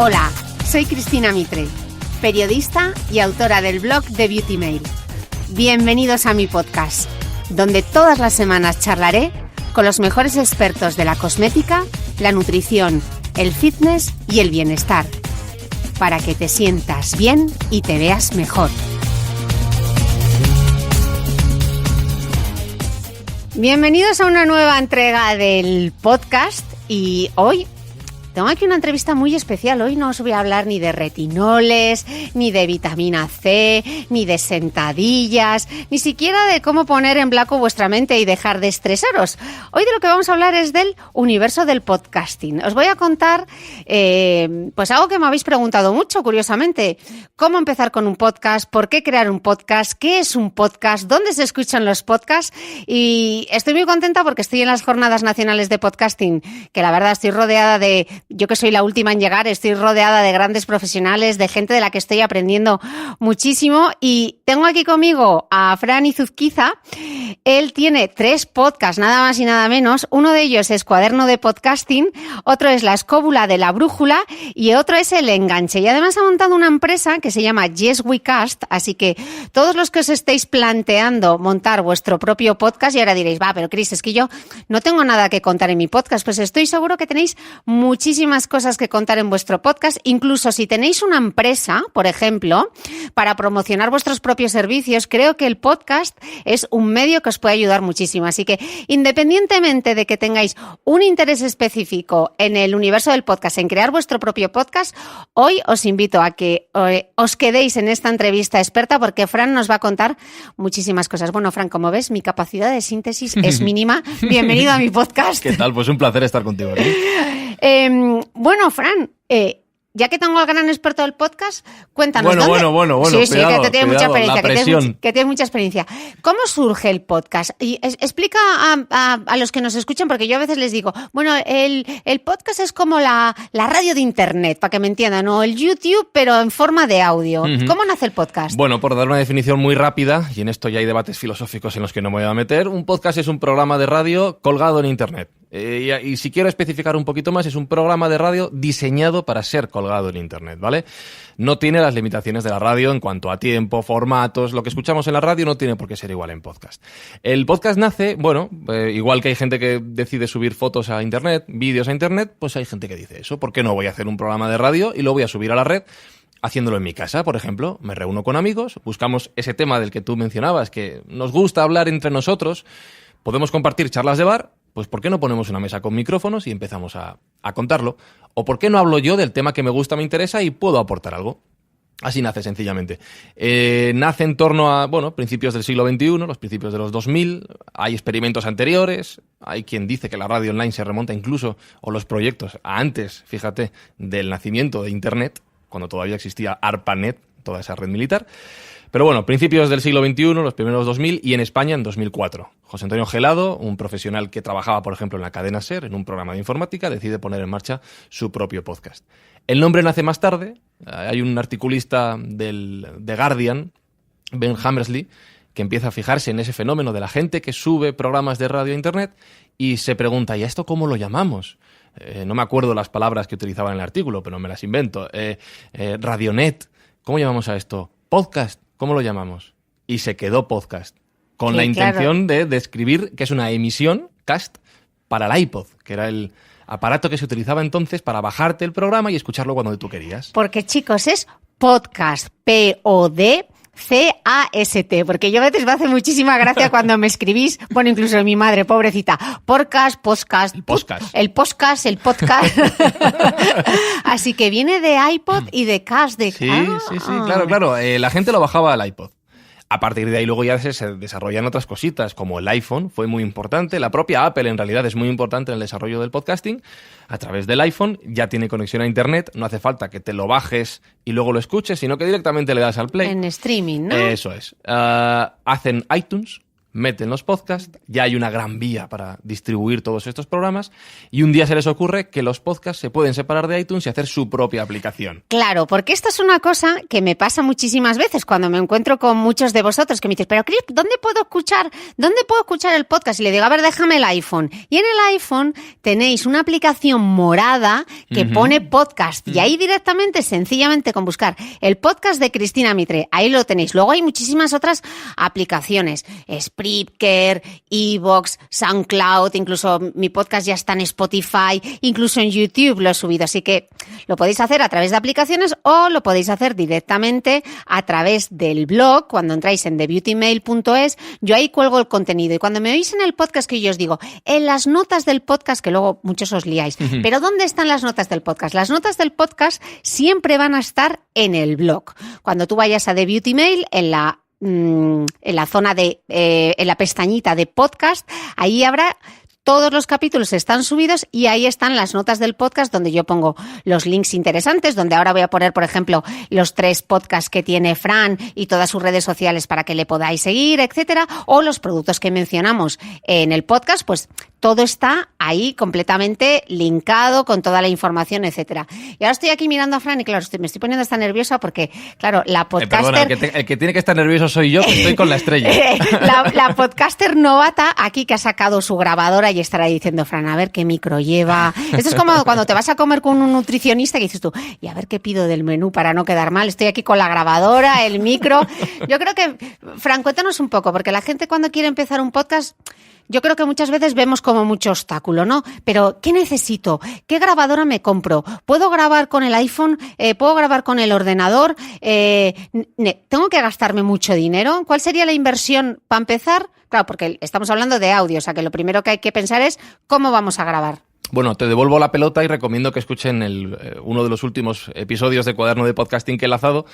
Hola, soy Cristina Mitre, periodista y autora del blog de Beauty Mail. Bienvenidos a mi podcast, donde todas las semanas charlaré con los mejores expertos de la cosmética, la nutrición, el fitness y el bienestar, para que te sientas bien y te veas mejor. Bienvenidos a una nueva entrega del podcast y hoy tengo aquí una entrevista muy especial. Hoy no os voy a hablar ni de retinoles, ni de vitamina C, ni de sentadillas, ni siquiera de cómo poner en blanco vuestra mente y dejar de estresaros. Hoy de lo que vamos a hablar es del universo del podcasting. Os voy a contar pues algo que me habéis preguntado mucho, curiosamente. ¿Cómo empezar con un podcast? ¿Por qué crear un podcast? ¿Qué es un podcast? ¿Dónde se escuchan los podcasts? Y estoy muy contenta porque estoy en las Jornadas Nacionales de Podcasting, que la verdad estoy rodeada de... Yo que soy la última en llegar, estoy rodeada de grandes profesionales, de gente de la que estoy aprendiendo muchísimo. Y tengo aquí conmigo a Fran Izuzquiza. Él tiene 3 podcasts, nada más y nada menos. Uno de ellos es Cuaderno de Podcasting, otro es La Escóbula de la Brújula y otro es El Enganche. Y además ha montado una empresa que se llama Yes We Cast, así que todos los que os estéis planteando montar vuestro propio podcast, y ahora diréis, pero Cris, es que yo no tengo nada que contar en mi podcast, pues estoy seguro que tenéis muchísimas cosas que contar en vuestro podcast. Incluso si tenéis una empresa, por ejemplo, para promocionar vuestros propios servicios, creo que el podcast es un medio que os puede ayudar muchísimo. Así que, independientemente de que tengáis un interés específico en el universo del podcast, en crear vuestro propio podcast, hoy os invito a que os quedéis en esta entrevista experta porque Fran nos va a contar muchísimas cosas. Bueno, Fran, como ves, mi capacidad de síntesis es mínima. Bienvenido a mi podcast. ¿Qué tal? Pues un placer estar contigo aquí. Bueno, Fran, ya que tengo al gran experto del podcast, cuéntanos. Bueno. Sí, cuidado, que tiene mucha experiencia. la presión. Que tiene mucha experiencia. ¿Cómo surge el podcast? Y explica a los que nos escuchan, porque yo a veces les digo, bueno, el podcast es como la radio de internet, para que me entiendan, o el YouTube, pero en forma de audio. Uh-huh. ¿Cómo nace el podcast? Bueno, por dar una definición muy rápida, y en esto ya hay debates filosóficos en los que no me voy a meter, un podcast es un programa de radio colgado en internet. Y si quiero especificar un poquito más, es un programa de radio diseñado para ser colgado en internet, ¿vale? No tiene las limitaciones de la radio en cuanto a tiempo, formatos. Lo que escuchamos en la radio no tiene por qué ser igual en podcast. El podcast nace, igual que hay gente que decide subir fotos a internet, vídeos a internet, pues hay gente que dice eso. ¿Por qué no voy a hacer un programa de radio y lo voy a subir a la red? Haciéndolo en mi casa, por ejemplo, me reúno con amigos, buscamos ese tema del que tú mencionabas, que nos gusta hablar entre nosotros, podemos compartir charlas de bar. Pues ¿por qué no ponemos una mesa con micrófonos y empezamos a contarlo? ¿O por qué no hablo yo del tema que me gusta, me interesa y puedo aportar algo? Así nace sencillamente. Nace en torno a, principios del siglo XXI, los principios de los 2000. Hay experimentos anteriores. Hay quien dice que la radio online se remonta incluso, o los proyectos, a antes, fíjate, del nacimiento de Internet, cuando todavía existía ARPANET, toda esa red militar. Pero bueno, principios del siglo XXI, los primeros 2000, y en España en 2004. José Antonio Gelado, un profesional que trabajaba, por ejemplo, en la cadena SER, en un programa de informática, decide poner en marcha su propio podcast. El nombre nace más tarde. Hay un articulista de Guardian, Ben Hammersley, que empieza a fijarse en ese fenómeno de la gente que sube programas de radio a internet y se pregunta, ¿y a esto cómo lo llamamos? No me acuerdo las palabras que utilizaba en el artículo, pero me las invento. Radionet, ¿cómo llamamos a esto? Podcast. ¿Cómo lo llamamos? Y se quedó podcast, con la intención de describir que es una emisión, cast, para el iPod, que era el aparato que se utilizaba entonces para bajarte el programa y escucharlo cuando tú querías. Porque, chicos, es podcast, Podcast, porque yo a veces me hace muchísima gracia cuando me escribís, incluso mi madre, pobrecita, el podcast. Así que viene de iPod y de cast. Sí, claro. La gente lo bajaba al iPod. A partir de ahí luego ya se desarrollan otras cositas, como el iPhone fue muy importante. La propia Apple en realidad es muy importante en el desarrollo del podcasting. A través del iPhone ya tiene conexión a internet, no hace falta que te lo bajes y luego lo escuches, sino que directamente le das al play. En streaming, ¿no? Eso es. Hacen iTunes, meten los podcasts, ya hay una gran vía para distribuir todos estos programas y un día se les ocurre que los podcasts se pueden separar de iTunes y hacer su propia aplicación. Claro, porque esto es una cosa que me pasa muchísimas veces cuando me encuentro con muchos de vosotros que me dicen, pero Cris, ¿dónde puedo escuchar el podcast? Y le digo, a ver, déjame el iPhone. Y en el iPhone tenéis una aplicación morada que pone podcast y ahí directamente, sencillamente con buscar el podcast de Cristina Mitre, ahí lo tenéis. Luego hay muchísimas otras aplicaciones, Spreaker, iVoox, SoundCloud, incluso mi podcast ya está en Spotify, incluso en YouTube lo he subido, así que lo podéis hacer a través de aplicaciones o lo podéis hacer directamente a través del blog. Cuando entráis en thebeautymail.es, yo ahí cuelgo el contenido y cuando me oís en el podcast que yo os digo, en las notas del podcast, que luego muchos os liáis, pero ¿dónde están las notas del podcast? Las notas del podcast siempre van a estar en el blog. Cuando tú vayas a The Beauty Mail, en la zona en la pestañita de podcast, ahí habrá todos los capítulos están subidos y ahí están las notas del podcast donde yo pongo los links interesantes, donde ahora voy a poner, por ejemplo, los 3 podcasts que tiene Fran y todas sus redes sociales para que le podáis seguir, etcétera, o los productos que mencionamos en el podcast, pues todo está ahí completamente linkado con toda la información, etcétera. Y ahora estoy aquí mirando a Fran y claro, me estoy poniendo hasta nerviosa porque, claro, la podcaster... Perdona, el que tiene que estar nervioso soy yo, que estoy con la estrella. La podcaster novata aquí que ha sacado su grabadora y estará diciendo, Fran, a ver qué micro lleva. Esto es como cuando te vas a comer con un nutricionista que dices tú, y a ver qué pido del menú para no quedar mal. Estoy aquí con la grabadora, el micro. Yo creo que, Fran, cuéntanos un poco, porque la gente cuando quiere empezar un podcast... Yo creo que muchas veces vemos como mucho obstáculo, ¿no? Pero, ¿qué necesito? ¿Qué grabadora me compro? ¿Puedo grabar con el iPhone? ¿Puedo grabar con el ordenador? ¿Tengo que gastarme mucho dinero? ¿Cuál sería la inversión para empezar? Claro, porque estamos hablando de audio, o sea que lo primero que hay que pensar es cómo vamos a grabar. Bueno, te devuelvo la pelota y recomiendo que escuchen uno de los últimos episodios de Cuaderno de Podcasting que he lanzado,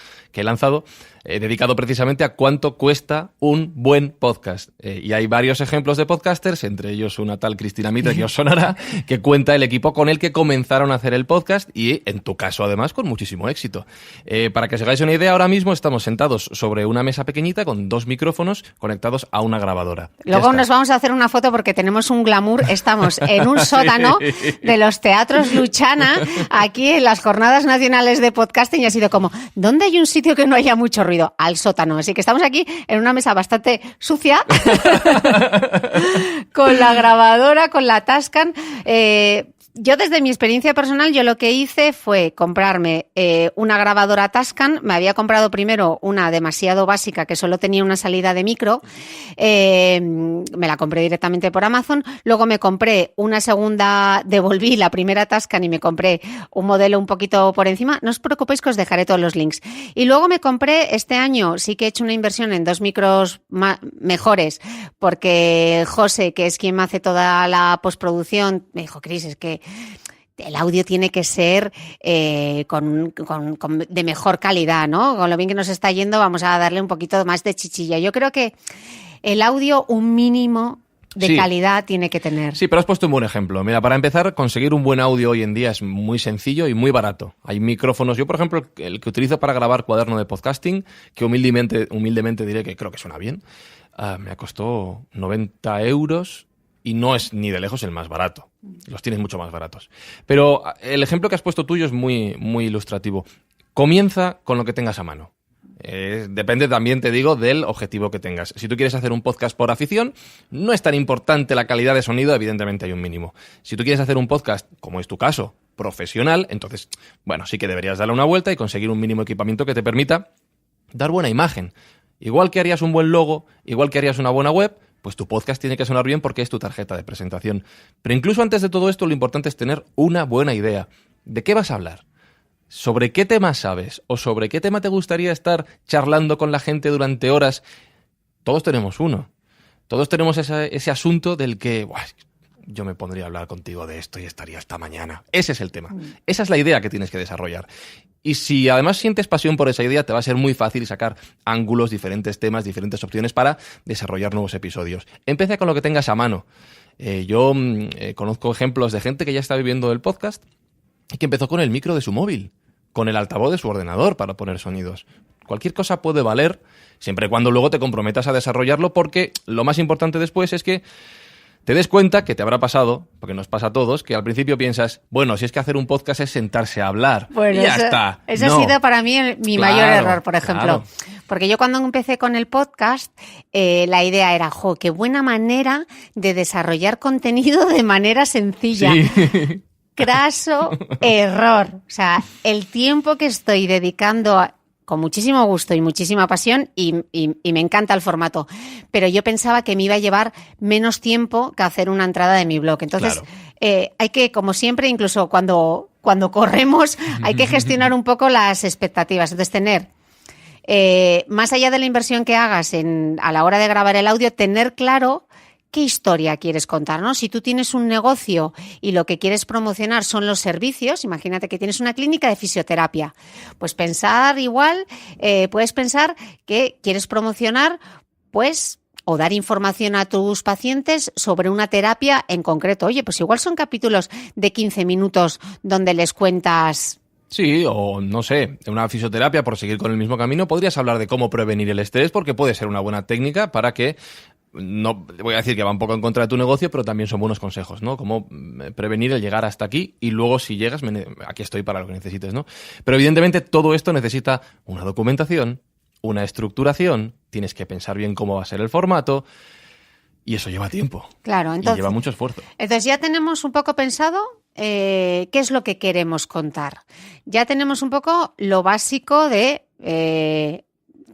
dedicado precisamente a cuánto cuesta un buen podcast. Y hay varios ejemplos de podcasters, entre ellos una tal Cristina Mitre, que os sonará, que cuenta el equipo con el que comenzaron a hacer el podcast y, en tu caso, además, con muchísimo éxito. Para que os hagáis una idea, ahora mismo estamos sentados sobre una mesa pequeñita con 2 micrófonos conectados a una grabadora. Luego nos vamos a hacer una foto porque tenemos un glamour. Estamos en un sótano de los teatros Luchana, aquí en las Jornadas Nacionales de Podcasting, y ha sido como, ¿dónde hay un sitio que no haya mucho ruido? Al sótano. Así que estamos aquí en una mesa bastante sucia, con la grabadora, con la Tascam. Yo desde mi experiencia personal, yo lo que hice fue comprarme una grabadora Tascam. Me había comprado primero una demasiado básica que solo tenía una salida de micro. Me la compré directamente por Amazon. Luego me compré una segunda, devolví la primera Tascam y me compré un modelo un poquito por encima. No os preocupéis que os dejaré todos los links. Y luego me compré, este año sí que he hecho una inversión en 2 micros mejores, porque José, que es quien me hace toda la postproducción, me dijo, Cris, es que el audio tiene que ser de mejor calidad, ¿no? Con lo bien que nos está yendo, vamos a darle un poquito más de chichilla. Yo creo que el audio, un mínimo de calidad tiene que tener. Sí, pero has puesto un buen ejemplo. Mira, para empezar, conseguir un buen audio hoy en día es muy sencillo y muy barato. Hay micrófonos. Yo, por ejemplo, el que utilizo para grabar Cuaderno de Podcasting, que humildemente diré que creo que suena bien, me costó 90 euros. Y no es ni de lejos el más barato. Los tienes mucho más baratos. Pero el ejemplo que has puesto tuyo es muy, muy ilustrativo. Comienza con lo que tengas a mano. Depende también, te digo, del objetivo que tengas. Si tú quieres hacer un podcast por afición, no es tan importante la calidad de sonido, evidentemente hay un mínimo. Si tú quieres hacer un podcast, como es tu caso, profesional, entonces, bueno, sí que deberías darle una vuelta y conseguir un mínimo equipamiento que te permita dar buena imagen. Igual que harías un buen logo, igual que harías una buena web, pues tu podcast tiene que sonar bien porque es tu tarjeta de presentación. Pero incluso antes de todo esto, lo importante es tener una buena idea. ¿De qué vas a hablar? ¿Sobre qué tema sabes? ¿O sobre qué tema te gustaría estar charlando con la gente durante horas? Todos tenemos uno. Todos tenemos ese asunto del que yo me pondría a hablar contigo de esto y estaría hasta mañana. Ese es el tema. Esa es la idea que tienes que desarrollar. Y si además sientes pasión por esa idea, te va a ser muy fácil sacar ángulos, diferentes temas, diferentes opciones para desarrollar nuevos episodios. Empieza con lo que tengas a mano. Yo conozco ejemplos de gente que ya está viviendo el podcast y que empezó con el micro de su móvil, con el altavoz de su ordenador para poner sonidos. Cualquier cosa puede valer, siempre y cuando luego te comprometas a desarrollarlo, porque lo más importante después es que te des cuenta, que te habrá pasado, porque nos pasa a todos, que al principio piensas, bueno, si es que hacer un podcast es sentarse a hablar, bueno, y ya está. Ese No. ha sido para mí mi mayor error, por ejemplo. Claro. Porque yo cuando empecé con el podcast, la idea era, qué buena manera de desarrollar contenido de manera sencilla. Sí. Craso error. O sea, el tiempo que estoy dedicando con muchísimo gusto y muchísima pasión y me encanta el formato, pero yo pensaba que me iba a llevar menos tiempo que hacer una entrada de mi blog. Entonces, Claro. hay que, como siempre, incluso cuando corremos, hay que gestionar un poco las expectativas. Entonces, tener, más allá de la inversión que hagas a la hora de grabar el audio, tener claro qué historia quieres contar, ¿no? Si tú tienes un negocio y lo que quieres promocionar son los servicios, imagínate que tienes una clínica de fisioterapia, pues pensar igual, puedes pensar que quieres promocionar, pues, o dar información a tus pacientes sobre una terapia en concreto. Oye, pues igual son capítulos de 15 minutos donde les cuentas... Sí, o no sé, en una fisioterapia, por seguir con el mismo camino, podrías hablar de cómo prevenir el estrés, porque puede ser una buena técnica para que, no voy a decir que va un poco en contra de tu negocio, pero también son buenos consejos, ¿no? Cómo prevenir el llegar hasta aquí y luego si llegas, aquí estoy para lo que necesites, ¿no? Pero evidentemente todo esto necesita una documentación, una estructuración, tienes que pensar bien cómo va a ser el formato y eso lleva tiempo. Claro, entonces... Y lleva mucho esfuerzo. Entonces ya tenemos un poco pensado qué es lo que queremos contar. Ya tenemos un poco lo básico de...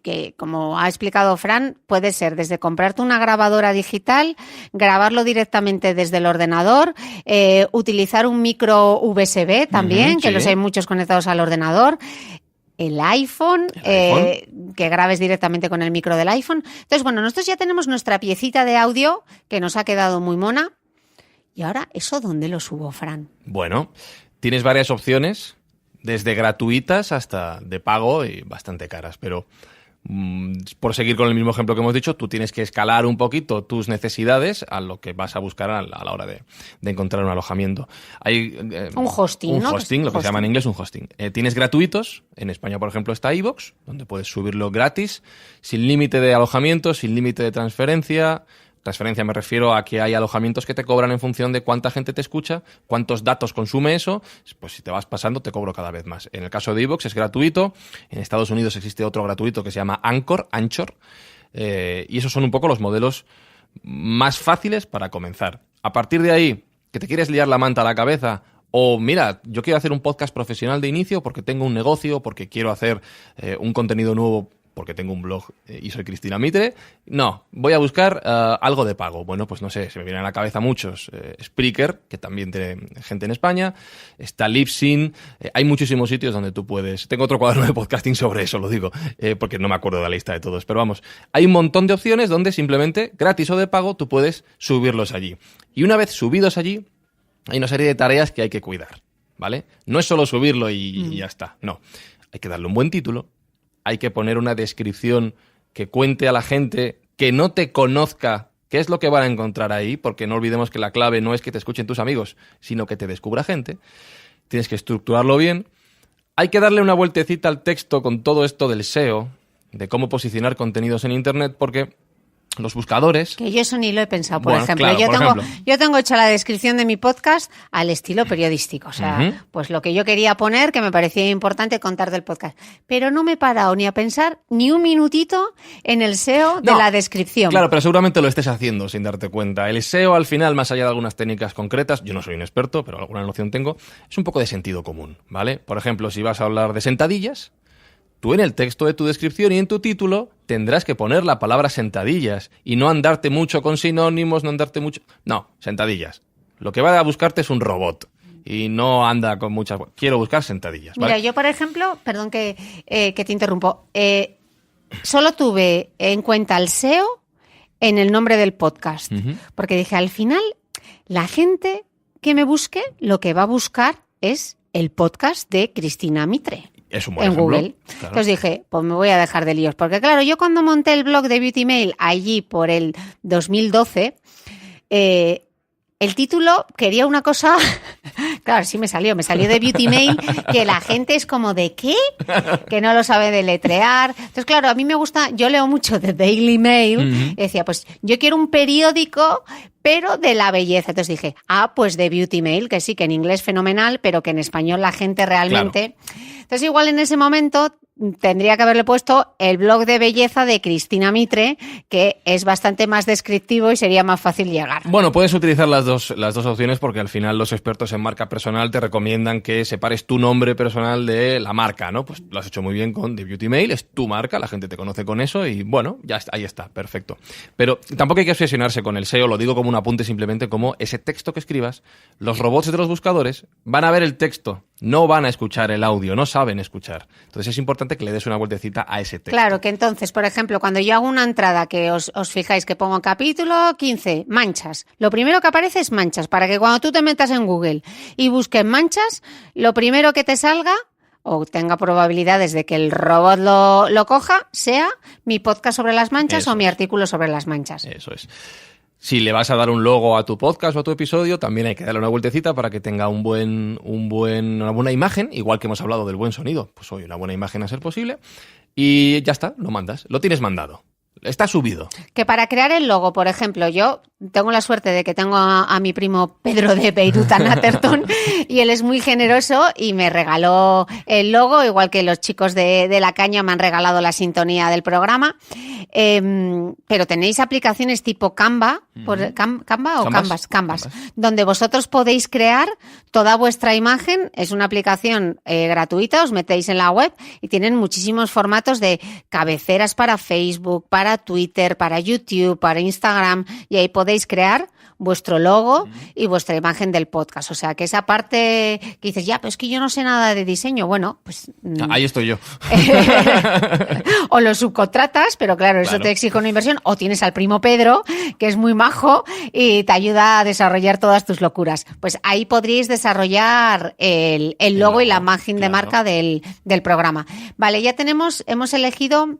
que, como ha explicado Fran, puede ser desde comprarte una grabadora digital, grabarlo directamente desde el ordenador, utilizar un micro USB también, que sí. los hay muchos conectados al ordenador, el iPhone, que grabes directamente con el micro del iPhone. Entonces, bueno, nosotros ya tenemos nuestra piecita de audio que nos ha quedado muy mona. ¿Y ahora eso dónde lo subo, Fran? Bueno, tienes varias opciones, desde gratuitas hasta de pago y bastante caras, pero por seguir con el mismo ejemplo que hemos dicho, tú tienes que escalar un poquito tus necesidades a lo que vas a buscar a la hora de encontrar un alojamiento. Hay un hosting, un ¿no? hosting, lo que se llama en inglés un hosting. Tienes gratuitos, en España por ejemplo está iVoox, donde puedes subirlo gratis, sin límite de alojamiento, sin límite de transferencia. Transferencia me refiero a que hay alojamientos que te cobran en función de cuánta gente te escucha, cuántos datos consume eso, pues si te vas pasando te cobro cada vez más. En el caso de iVoox es gratuito, en Estados Unidos existe otro gratuito que se llama Anchor, y esos son un poco los modelos más fáciles para comenzar. A partir de ahí, que te quieres liar la manta a la cabeza, o mira, yo quiero hacer un podcast profesional de inicio porque tengo un negocio, porque quiero hacer un contenido nuevo, porque tengo un blog y soy Cristina Mitre. No, voy a buscar algo de pago. Bueno, pues no sé, se me vienen a la cabeza muchos. Spreaker, que también tiene gente en España. Está Libsyn. Hay muchísimos sitios donde tú puedes... Tengo otro cuaderno de podcasting sobre eso, lo digo, porque no me acuerdo de la lista de todos. Pero vamos, hay un montón de opciones donde simplemente, gratis o de pago, tú puedes subirlos allí. Y una vez subidos allí, hay una serie de tareas que hay que cuidar, ¿vale? No es solo subirlo y ya está, no. Hay que darle un buen título. Hay que poner una descripción que cuente a la gente que no te conozca qué es lo que van a encontrar ahí, porque no olvidemos que la clave no es que te escuchen tus amigos, sino que te descubra gente. Tienes que estructurarlo bien. Hay que darle una vueltecita al texto con todo esto del SEO, de cómo posicionar contenidos en Internet, porque los buscadores... Que yo eso ni lo he pensado, por Bueno, ejemplo. claro, Yo tengo hecha la descripción de mi podcast al estilo periodístico. O sea, pues lo que yo quería poner, que me parecía importante contar del podcast. Pero no me he parado ni a pensar ni un minutito en el SEO de la descripción. Claro, pero seguramente lo estés haciendo sin darte cuenta. El SEO, al final, más allá de algunas técnicas concretas, yo no soy un experto, pero alguna noción tengo, es un poco de sentido común, ¿vale? Por ejemplo, si vas a hablar de sentadillas, tú en el texto de tu descripción y en tu título tendrás que poner la palabra sentadillas y no andarte mucho con sinónimos, no andarte mucho... No, sentadillas. Lo que va a buscarte es un robot y no anda con muchas... Quiero buscar sentadillas, ¿vale? Mira, yo, por ejemplo, perdón que te interrumpo, solo tuve en cuenta el SEO en el nombre del podcast, porque dije, al final, la gente que me busque, lo que va a buscar es el podcast de Cristina Mitre. Es un buen en ejemplo. Google. Claro. Entonces dije, pues me voy a dejar de líos. Porque claro, yo cuando monté el blog de Beauty Mail allí por el 2012, el título quería una cosa, claro, sí me salió de Beauty Mail, que la gente es como ¿de qué? Que no lo sabe deletrear. Entonces, claro, a mí me gusta, yo leo mucho de Daily Mail, y decía, pues yo quiero un periódico, pero de la belleza. Entonces dije, pues de Beauty Mail, que sí, que en inglés fenomenal, pero que en español la gente realmente... Claro. Entonces, igual en ese momento tendría que haberle puesto el blog de belleza de Cristina Mitre, que es bastante más descriptivo y sería más fácil llegar. Bueno, puedes utilizar las dos opciones porque al final los expertos en marca personal te recomiendan que separes tu nombre personal de la marca, ¿no? Pues lo has hecho muy bien con The Beauty Mail, es tu marca, la gente te conoce con eso y bueno, ya está, ahí está, perfecto. Pero tampoco hay que obsesionarse con el SEO, lo digo como un apunte simplemente como ese texto que escribas, los robots de los buscadores van a ver el texto, no van a escuchar el audio, no saben escuchar. Entonces es importante que le des una vueltecita a ese texto. Claro, que entonces, por ejemplo, cuando yo hago una entrada que os fijáis que pongo capítulo 15, manchas, lo primero que aparece es manchas, para que cuando tú te metas en Google y busques manchas, lo primero que te salga o tenga probabilidades de que el robot lo coja, sea mi podcast sobre las manchas o mi artículo sobre las manchas. Eso es. Si le vas a dar un logo a tu podcast o a tu episodio, también hay que darle una vueltecita para que tenga una buena imagen, igual que hemos hablado del buen sonido. Pues hoy una buena imagen a ser posible. Y ya está, lo mandas. Lo tienes mandado. Está subido. Que para crear el logo, por ejemplo, yo tengo la suerte de que tengo a mi primo Pedro de Beirut Natterton y él es muy generoso y me regaló el logo, igual que los chicos de La Caña me han regalado la sintonía del programa. Pero tenéis aplicaciones tipo Canva, ¿Canva o Canvas, donde vosotros podéis crear toda vuestra imagen. Es una aplicación gratuita, os metéis en la web y tienen muchísimos formatos de cabeceras para Facebook, para Twitter, para YouTube, para Instagram, y ahí podéis crear vuestro logo y vuestra imagen del podcast. O sea, que esa parte que dices, ya, pero es que yo no sé nada de diseño. Bueno, pues... ahí estoy yo. O lo subcontratas, pero claro, eso te exige una inversión. O tienes al primo Pedro, que es muy majo y te ayuda a desarrollar todas tus locuras. Pues ahí podríais desarrollar el logo y la imagen de marca del programa. Vale, ya hemos elegido...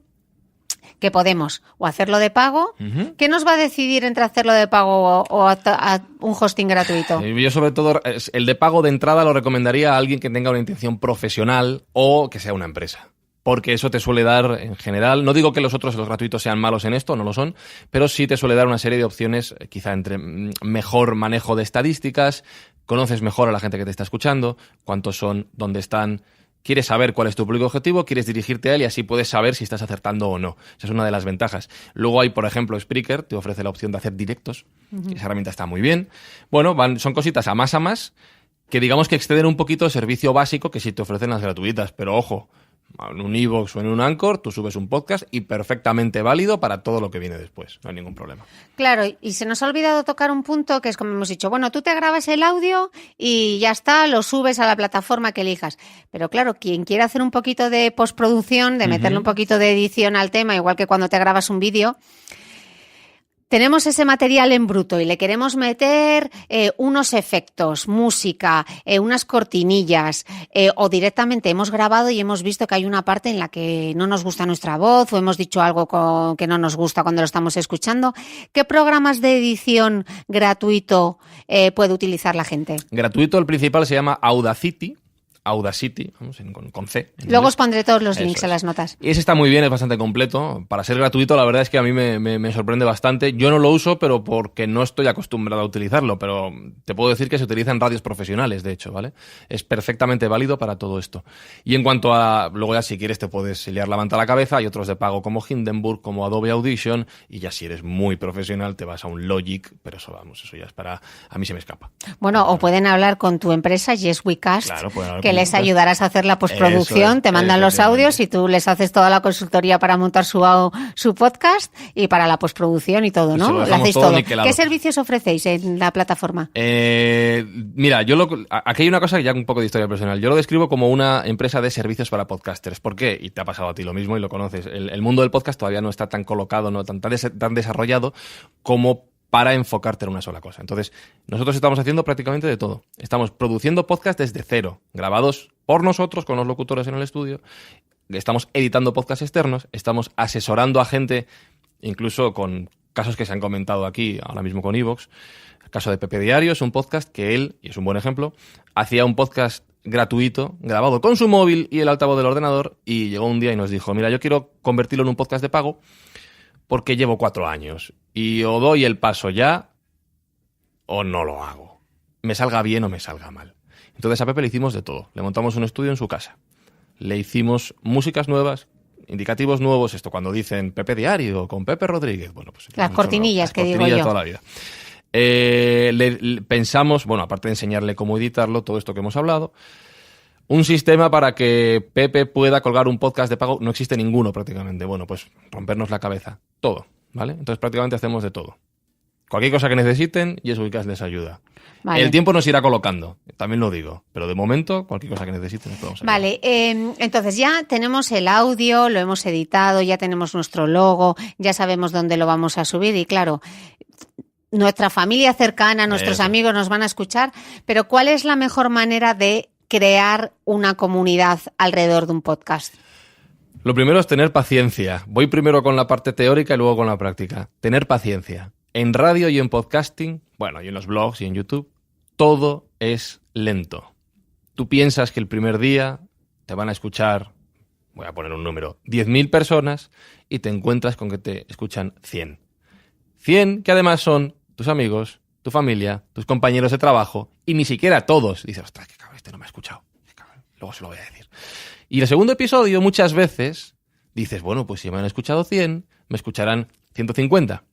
que podemos o hacerlo de pago. ¿Qué nos va a decidir entre hacerlo de pago o a un hosting gratuito? Yo sobre todo el de pago de entrada lo recomendaría a alguien que tenga una intención profesional o que sea una empresa. Porque eso te suele dar, en general, no digo que los gratuitos sean malos en esto, no lo son, pero sí te suele dar una serie de opciones, quizá entre mejor manejo de estadísticas, conoces mejor a la gente que te está escuchando, cuántos son, dónde están. Quieres saber cuál es tu público objetivo, quieres dirigirte a él y así puedes saber si estás acertando o no. Esa es una de las ventajas. Luego hay, por ejemplo, Spreaker, te ofrece la opción de hacer directos. Esa herramienta está muy bien. Bueno, son cositas a más, que digamos que exceden un poquito el servicio básico que sí te ofrecen las gratuitas. Pero ojo, en un iVoox o en un Anchor, tú subes un podcast y perfectamente válido para todo lo que viene después. No hay ningún problema. Claro, y se nos ha olvidado tocar un punto que es como hemos dicho, bueno, tú te grabas el audio y ya está, lo subes a la plataforma que elijas. Pero claro, quien quiera hacer un poquito de postproducción, de meterle un poquito de edición al tema, igual que cuando te grabas un vídeo, tenemos ese material en bruto y le queremos meter unos efectos, música, unas cortinillas, o directamente hemos grabado y hemos visto que hay una parte en la que no nos gusta nuestra voz o hemos dicho algo que no nos gusta cuando lo estamos escuchando. ¿Qué programas de edición gratuito puede utilizar la gente? Gratuito, el principal se llama Audacity, vamos, con C. Luego os pondré todos los links en las notas. Y ese está muy bien, es bastante completo. Para ser gratuito, la verdad es que a mí me sorprende bastante. Yo no lo uso, pero porque no estoy acostumbrado a utilizarlo. Pero te puedo decir que se utiliza en radios profesionales, de hecho, ¿vale? Es perfectamente válido para todo esto. Y en cuanto a... Luego ya, si quieres, te puedes liar la manta a la cabeza. Hay otros de pago como Hindenburg, como Adobe Audition. Y ya si eres muy profesional, te vas a un Logic. Pero eso, vamos, eso ya es para... A mí se me escapa. Bueno, o pueden hablar con tu empresa, Yes We Cast, claro, que les ayudarás a hacer la postproducción, te mandan los audios y tú les haces toda la consultoría para montar su podcast y para la postproducción y todo, ¿no? Lo hacéis todo. ¿Qué servicios ofrecéis en la plataforma? Mira, aquí hay una cosa, ya un poco de historia personal. Yo lo describo como una empresa de servicios para podcasters. ¿Por qué? Y te ha pasado a ti lo mismo y lo conoces. El mundo del podcast todavía no está tan colocado, no tan desarrollado como para enfocarte en una sola cosa. Entonces, nosotros estamos haciendo prácticamente de todo. Estamos produciendo podcast desde cero, grabados por nosotros, con los locutores en el estudio. Estamos editando podcasts externos, estamos asesorando a gente, incluso con casos que se han comentado aquí ahora mismo con iVoox. El caso de Pepe Diario es un podcast que él, y es un buen ejemplo, hacía un podcast gratuito, grabado con su móvil y el altavoz del ordenador, y llegó un día y nos dijo, mira, yo quiero convertirlo en un podcast de pago porque llevo 4 años y o doy el paso ya o no lo hago. Me salga bien o me salga mal. Entonces a Pepe le hicimos de todo. Le montamos un estudio en su casa. Le hicimos músicas nuevas, indicativos nuevos, esto cuando dicen Pepe Diario con Pepe Rodríguez. Bueno, pues las cortinillas que digo yo. Toda la vida. Le pensamos, bueno, aparte de enseñarle cómo editarlo, todo esto que hemos hablado, un sistema para que Pepe pueda colgar un podcast de pago. No existe ninguno prácticamente. Bueno, pues rompernos la cabeza. Todo, ¿vale? Entonces prácticamente hacemos de todo. Cualquier cosa que necesiten, YesWeCast les ayuda. Vale. El tiempo nos irá colocando, también lo digo. Pero de momento, cualquier cosa que necesiten, les podemos ayudar. Vale, entonces ya tenemos el audio, lo hemos editado, ya tenemos nuestro logo, ya sabemos dónde lo vamos a subir y claro, nuestra familia cercana, nuestros amigos nos van a escuchar, pero ¿cuál es la mejor manera de crear una comunidad alrededor de un podcast? Lo primero es tener paciencia. Voy primero con la parte teórica y luego con la práctica. Tener paciencia. En radio y en podcasting, bueno, y en los blogs y en YouTube, todo es lento. Tú piensas que el primer día te van a escuchar, voy a poner un número, 10.000 personas y te encuentras con que te escuchan 100. 100 que además son tus amigos, tu familia, tus compañeros de trabajo y ni siquiera todos. Dices, ostras, qué cabrón, este no me ha escuchado. Luego se lo voy a decir. Y el segundo episodio muchas veces dices, bueno, pues si me han escuchado 100, me escucharán 150.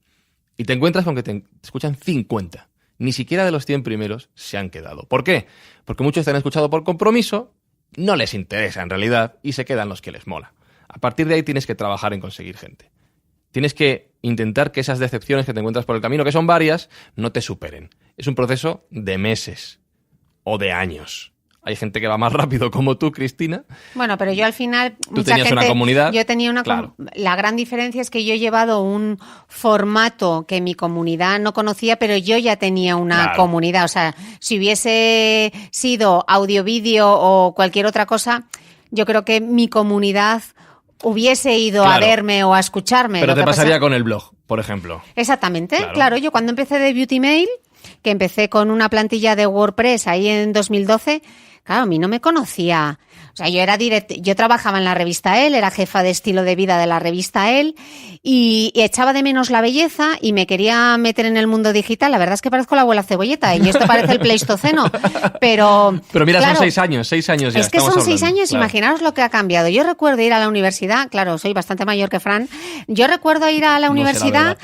Y te encuentras con que te escuchan 50. Ni siquiera de los 100 primeros se han quedado. ¿Por qué? Porque muchos te han escuchado por compromiso, no les interesa en realidad y se quedan los que les mola. A partir de ahí tienes que trabajar en conseguir gente. Tienes que intentar que esas decepciones que te encuentras por el camino, que son varias, no te superen. Es un proceso de meses o de años. Hay gente que va más rápido como tú, Cristina. Bueno, pero yo al final... Tú tenías una comunidad. Yo tenía una claro. La gran diferencia es que yo he llevado un formato que mi comunidad no conocía, pero yo ya tenía una comunidad. O sea, si hubiese sido audio-vídeo o cualquier otra cosa, yo creo que mi comunidad hubiese ido a verme o a escucharme. Pero te pasaría con el blog, por ejemplo. Exactamente, claro. Yo cuando empecé de Beauty Mail, que empecé con una plantilla de WordPress ahí en 2012... Claro, a mí no me conocía. O sea, yo trabajaba en la revista Elle, era jefa de estilo de vida de la revista Elle y echaba de menos la belleza y me quería meter en el mundo digital. La verdad es que parezco la abuela Cebolleta y esto parece el Pleistoceno. Pero mira, claro, son 6 años ya. Es que son 6 años, claro. Imaginaos lo que ha cambiado. Yo recuerdo ir a la universidad, claro, soy bastante mayor que Fran. Yo recuerdo ir a la universidad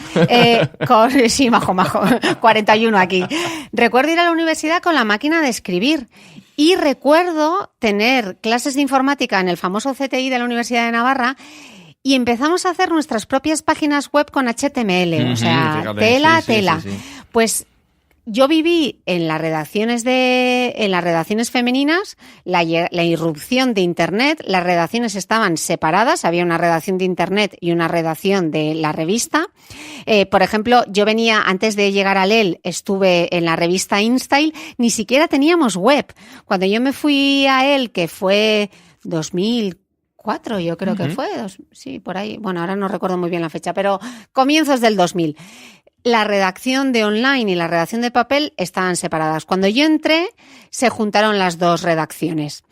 sí, majo, 41 aquí. Recuerdo ir a la universidad con la máquina de escribir. Y recuerdo tener clases de informática en el famoso CTI de la Universidad de Navarra y empezamos a hacer nuestras propias páginas web con HTML, o sea, fíjate, tela. Sí. Pues yo viví en las redacciones femeninas la irrupción de Internet. Las redacciones estaban separadas, había una redacción de Internet y una redacción de la revista. Por ejemplo, yo venía, antes de llegar a LEL, estuve en la revista InStyle, ni siquiera teníamos web. Cuando yo me fui a él, que fue 2004, yo creo que fue, sí, por ahí, bueno, ahora no recuerdo muy bien la fecha, pero comienzos del 2000. La redacción de online y la redacción de papel estaban separadas. Cuando yo entré, se juntaron las dos redacciones.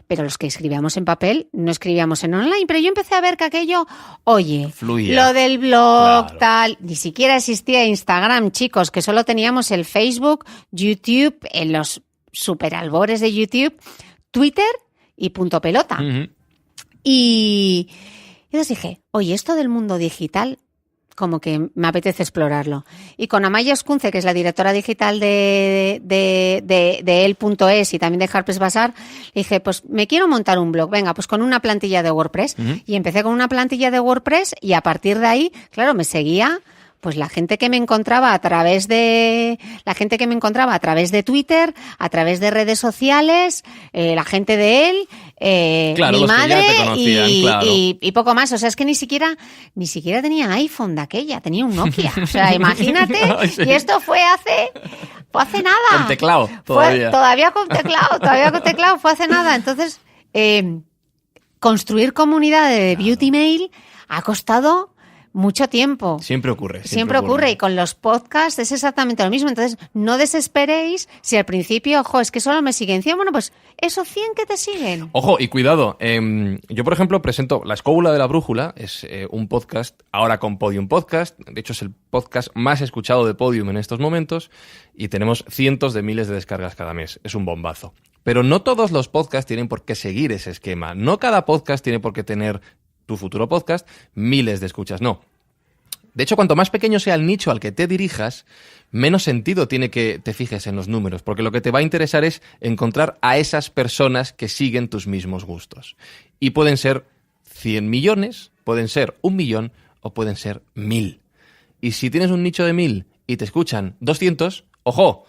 Pero los que escribíamos en papel, no escribíamos en online. Pero yo empecé a ver que aquello, oye, fluía. Lo del blog, tal, ni siquiera existía Instagram, chicos, que solo teníamos el Facebook, YouTube, en los superalbores de YouTube, Twitter y Punto Pelota. Y entonces dije, oye, esto del mundo digital, como que me apetece explorarlo. Y con Amaya Escunce, que es la directora digital de El.es y también de Harper's Bazaar, le dije, pues me quiero montar un blog. Venga, pues con una plantilla de WordPress. Y empecé con una plantilla de WordPress y a partir de ahí, claro, me seguía pues la gente que me encontraba a través de Twitter, a través de redes sociales, la gente de él, mi madre y poco más. O sea, es que ni siquiera tenía iPhone de aquella, tenía un Nokia. O sea, imagínate, sí. Y esto fue hace nada. Con teclado, todavía. Todavía con teclado, fue hace nada. Entonces, construir comunidad de Beauty Mail ha costado mucho tiempo. Siempre ocurre. Siempre ocurre. Y con los podcasts es exactamente lo mismo. Entonces, no desesperéis si al principio, es que solo me siguen 100. Bueno, pues esos 100 que te siguen. Ojo, y cuidado. Yo, por ejemplo, presento La Escóbula de la Brújula. Es un podcast ahora con Podium Podcast. De hecho, es el podcast más escuchado de Podium en estos momentos. Y tenemos cientos de miles de descargas cada mes. Es un bombazo. Pero no todos los podcasts tienen por qué seguir ese esquema. No cada podcast tiene por qué tener tu futuro podcast miles de escuchas. No. De hecho, cuanto más pequeño sea el nicho al que te dirijas, menos sentido tiene que te fijes en los números, porque lo que te va a interesar es encontrar a esas personas que siguen tus mismos gustos. Y pueden ser 100 millones, pueden ser 1 millón o pueden ser 1000. Y si tienes un nicho de 1000 y te escuchan 200, ¡ojo!,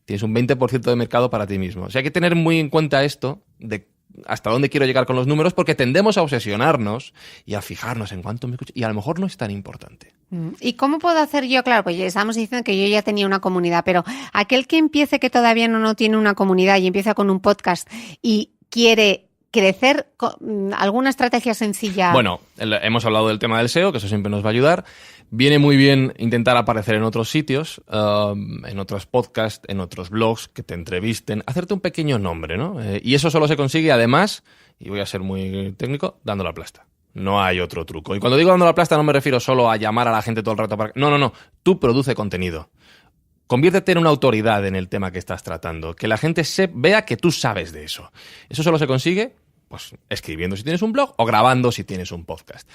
tienes un 20% de mercado para ti mismo. O sea, hay que tener muy en cuenta esto de hasta dónde quiero llegar con los números, porque tendemos a obsesionarnos y a fijarnos en cuánto me escucho, y a lo mejor no es tan importante. ¿Y cómo puedo hacer yo? Claro, pues ya estamos diciendo que yo ya tenía una comunidad, pero aquel que empiece que todavía no tiene una comunidad y empieza con un podcast y quiere crecer, ¿alguna estrategia sencilla? Bueno, hemos hablado del tema del SEO, que eso siempre nos va a ayudar. Viene muy bien intentar aparecer en otros sitios, en otros podcasts, en otros blogs, que te entrevisten, hacerte un pequeño nombre, ¿no? Y eso solo se consigue, además, y voy a ser muy técnico, dando la plasta. No hay otro truco. Y cuando digo dando la plasta no me refiero solo a llamar a la gente todo el rato para... No. Tú produce contenido. Conviértete en una autoridad en el tema que estás tratando. Que la gente vea que tú sabes de eso. Eso solo se consigue, pues, escribiendo si tienes un blog o grabando si tienes un podcast.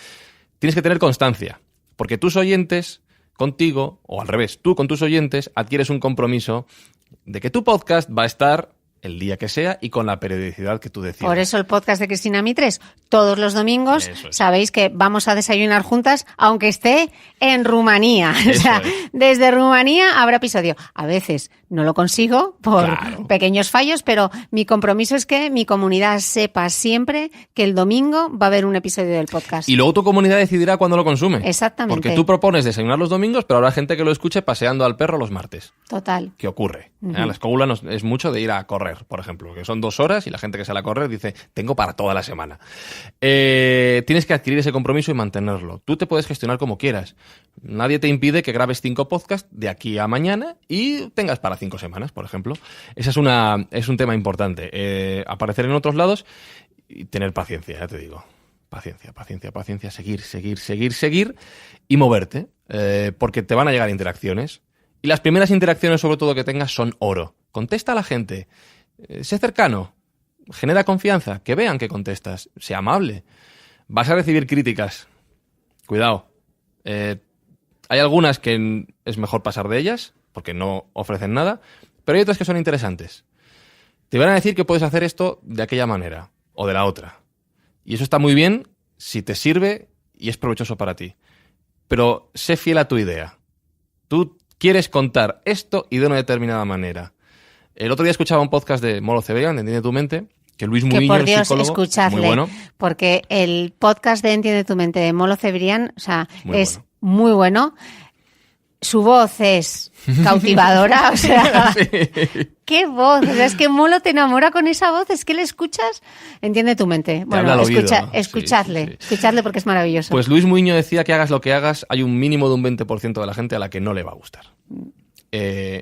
Tienes que tener constancia. Porque tus oyentes contigo, o al revés, tú con tus oyentes adquieres un compromiso de que tu podcast va a estar el día que sea y con la periodicidad que tú decidas. Por eso el podcast de Cristina Mitres, todos los domingos, sabéis que vamos a desayunar juntas, aunque esté en Rumanía. O sea, desde Rumanía habrá episodio. A veces no lo consigo por pequeños fallos, pero mi compromiso es que mi comunidad sepa siempre que el domingo va a haber un episodio del podcast. Y luego tu comunidad decidirá cuándo lo consume. Exactamente. Porque tú propones desayunar los domingos, pero habrá gente que lo escuche paseando al perro los martes. Total. ¿Qué ocurre? La escóbula es mucho de ir a correr, por ejemplo, que son 2 horas y la gente que sale a correr dice, tengo para toda la semana. Tienes que adquirir ese compromiso y mantenerlo. Tú te puedes gestionar como quieras. Nadie te impide que grabes 5 podcasts de aquí a mañana y tengas para 5 semanas, por ejemplo. Ese es un tema importante. Aparecer en otros lados y tener paciencia, ya te digo. Paciencia, seguir y moverte, porque te van a llegar interacciones. Y las primeras interacciones, sobre todo, que tengas son oro. Contesta a la gente, sé cercano, genera confianza, que vean que contestas, sea amable. Vas a recibir críticas. Cuidado. Hay algunas que es mejor pasar de ellas, porque no ofrecen nada, pero hay otras que son interesantes. Te van a decir que puedes hacer esto de aquella manera o de la otra. Y eso está muy bien si te sirve y es provechoso para ti. Pero sé fiel a tu idea. Tú quieres contar esto y de una determinada manera. El otro día escuchaba un podcast de Molo Cebrián, de Entiende tu Mente, que Luis Muñoz, que por Dios, psicólogo, escuchadle, muy bueno. Porque el podcast de Entiende tu Mente de Molo Cebrián, o sea, es muy bueno. Su voz es cautivadora, o sea, sí. ¡Qué voz! O sea, es que Molo te enamora con esa voz, es que le escuchas, entiende tu mente. Bueno, escuchadle porque es maravilloso. Pues Luis Muñoz decía que hagas lo que hagas, hay un mínimo de un 20% de la gente a la que no le va a gustar.